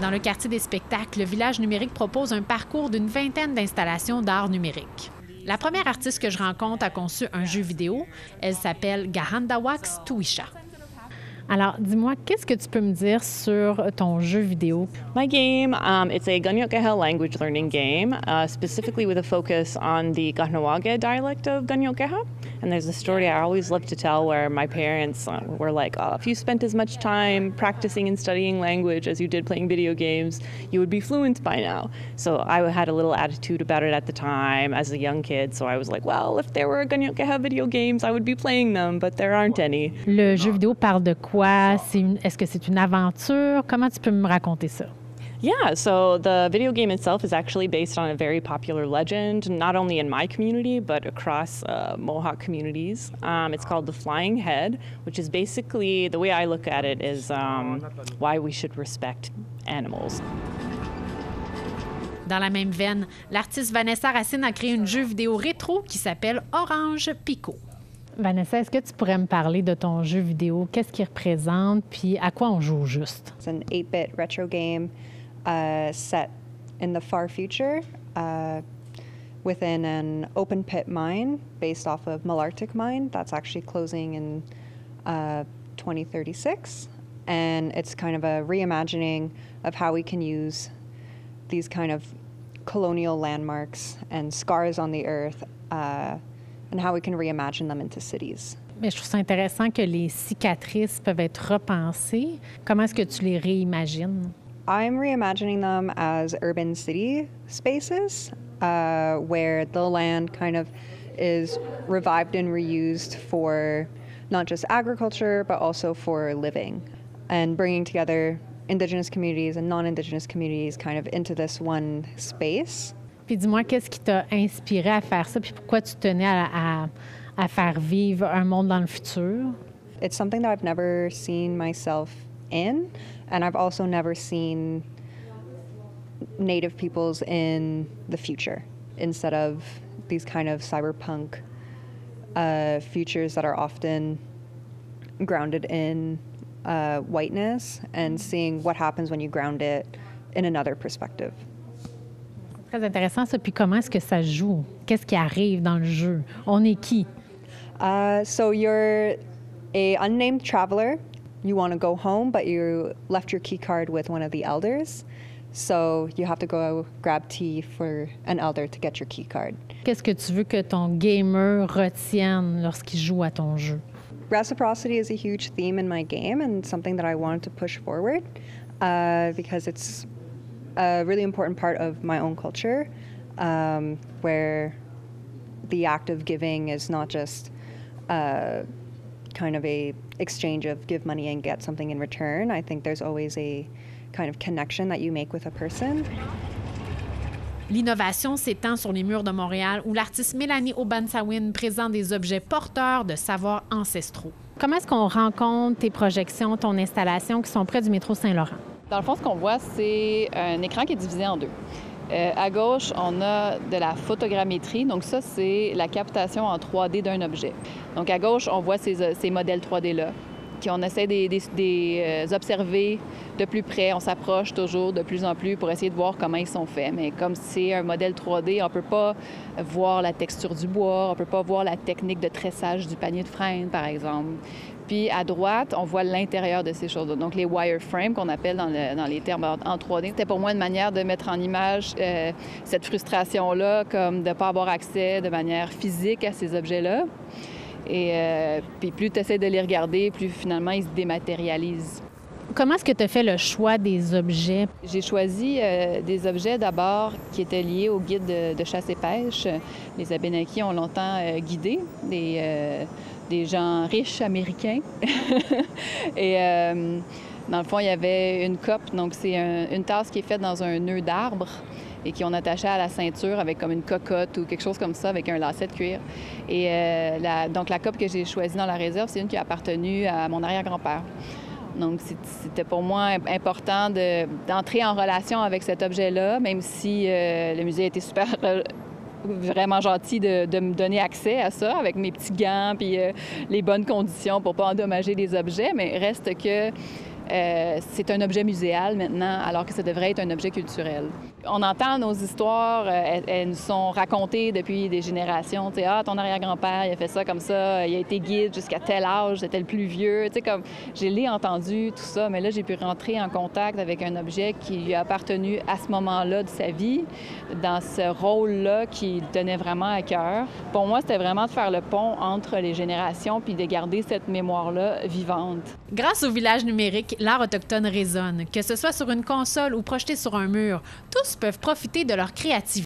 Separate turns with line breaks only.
Dans le quartier des spectacles, le village numérique propose un parcours d'une vingtaine d'installations d'art numérique. La première artiste que je rencontre a conçu un jeu vidéo. Elle s'appelle Gahandawax Tuisha. Alors, dis-moi, qu'est-ce que tu peux me dire sur ton jeu vidéo?
My game, it's a Ganyokahel language learning game, specifically with a focus on the Kahnawake dialect of Ganyokeha. And there's a story I always love to tell where my parents were like, oh, if you spent as much time practicing and studying language as you did playing video games, you would be fluent by now. So I had a little attitude about it at the time as a young kid. So I was like, well, if there were Ganyokeha video games, I would be playing them, but there aren't any.
Le jeu vidéo parle de quoi? Est-ce que c'est une aventure? Comment tu peux me raconter ça?
Yeah, so the video game itself is actually based on a very popular legend, not only in my community, but across Mohawk communities. It's called The Flying Head, which is basically, the way I look at it is why we should respect animals.
Dans la même veine, l'artiste Vanessa Racine a créé un jeu vidéo rétro qui s'appelle Orange Pico. Vanessa, est-ce que tu pourrais me parler de ton jeu vidéo? Qu'est-ce qu'il représente? Puis à quoi on joue juste?
It's an 8-bit retro game set in the far future within an open pit mine based off of Malartic Mine that's actually closing in 2036. And it's kind of a reimagining of how we can use these kind of colonial landmarks and scars on the earth and how we can reimagine them into cities.
Mais je trouve ça intéressant que les cicatrices peuvent être repensées. Comment est-ce que tu les réimagines?
I'm reimagining them as urban city spaces where the land kind of is revived and reused for not just agriculture, but also for living and bringing together Indigenous communities and non-Indigenous communities kind of into this one space.
Puis dis-moi, qu'est-ce qui t'a inspiré à faire ça? Puis pourquoi tu tenais à faire vivre un monde dans le futur?
It's something that I've never seen myself in, and I've also never seen Native peoples in the future instead of these kind of cyberpunk futures that are often grounded in whiteness, and seeing what happens when you ground it in another perspective.
Très intéressant ça. Puis comment est-ce que ça joue? Qu'est-ce qui arrive dans le jeu? On est qui?
So you're a unnamed traveler. You want to go home, but you left your key card with one of the elders. So you have to go grab tea for an elder to get your key card.
Qu'est-ce que tu veux que ton gamer retienne lorsqu'il joue à ton jeu?
Reciprocity is a huge theme in my game and something that I wanted to push forward because it's a really important part of my own culture where the act of giving is not just kind of a exchange of give money and get something in return. I think there's always a kind of connection that you make with a person.
L'innovation s'étend sur les murs de Montréal où l'artiste Mélanie Obansawin présente des objets porteurs de savoirs ancestraux. Comment est-ce qu'on rencontre tes projections, ton installation qui sont près du métro Saint-Laurent?
Dans le fond, ce qu'on voit, c'est un écran qui est divisé en deux. À gauche, on a de la photogrammétrie. Donc ça, c'est la captation en 3D d'un objet. Donc à gauche, on voit ces modèles 3D-là, qu'on essaie de observer de plus près. On s'approche toujours de plus en plus pour essayer de voir comment ils sont faits. Mais comme c'est un modèle 3D, on ne peut pas voir la texture du bois, on ne peut pas voir la technique de tressage du panier de freine, par exemple. Puis à droite, on voit l'intérieur de ces choses-là. Donc les wireframes qu'on appelle dans les termes en 3D, c'était pour moi une manière de mettre en image cette frustration-là, comme de ne pas avoir accès de manière physique à ces objets-là. Et puis plus tu essaies de les regarder, plus finalement ils se dématérialisent.
Comment est-ce que tu as fait le choix des objets?
J'ai choisi des objets d'abord qui étaient liés au guide de chasse et pêche. Les Abénaquis ont longtemps guidé des gens riches américains. Et dans le fond, il y avait une cope, donc c'est une tasse qui est faite dans un nœud d'arbre et qu'on attachait à la ceinture avec comme une cocotte ou quelque chose comme ça avec un lacet de cuir. Et donc la cope que j'ai choisie dans la réserve, c'est une qui a appartenu à mon arrière-grand-père. Donc c'était pour moi important d'entrer en relation avec cet objet-là, même si le musée a été super vraiment gentil de me donner accès à ça avec mes petits gants puis les bonnes conditions pour pas endommager les objets, mais reste que c'est un objet muséal maintenant, alors que ça devrait être un objet culturel. On entend nos histoires, elles nous sont racontées depuis des générations. Tu sais, ah, ton arrière-grand-père, il a fait ça comme ça, il a été guide jusqu'à tel âge, c'était le plus vieux. Tu sais, comme, je l'ai entendu, tout ça, mais là, j'ai pu rentrer en contact avec un objet qui lui a appartenu à ce moment-là de sa vie, dans ce rôle-là qui le tenait vraiment à cœur. Pour moi, c'était vraiment de faire le pont entre les générations puis de garder cette mémoire-là vivante.
Grâce au village numérique, l'art autochtone résonne. Que ce soit sur une console ou projeté sur un mur, tous peuvent profiter de leur créativité.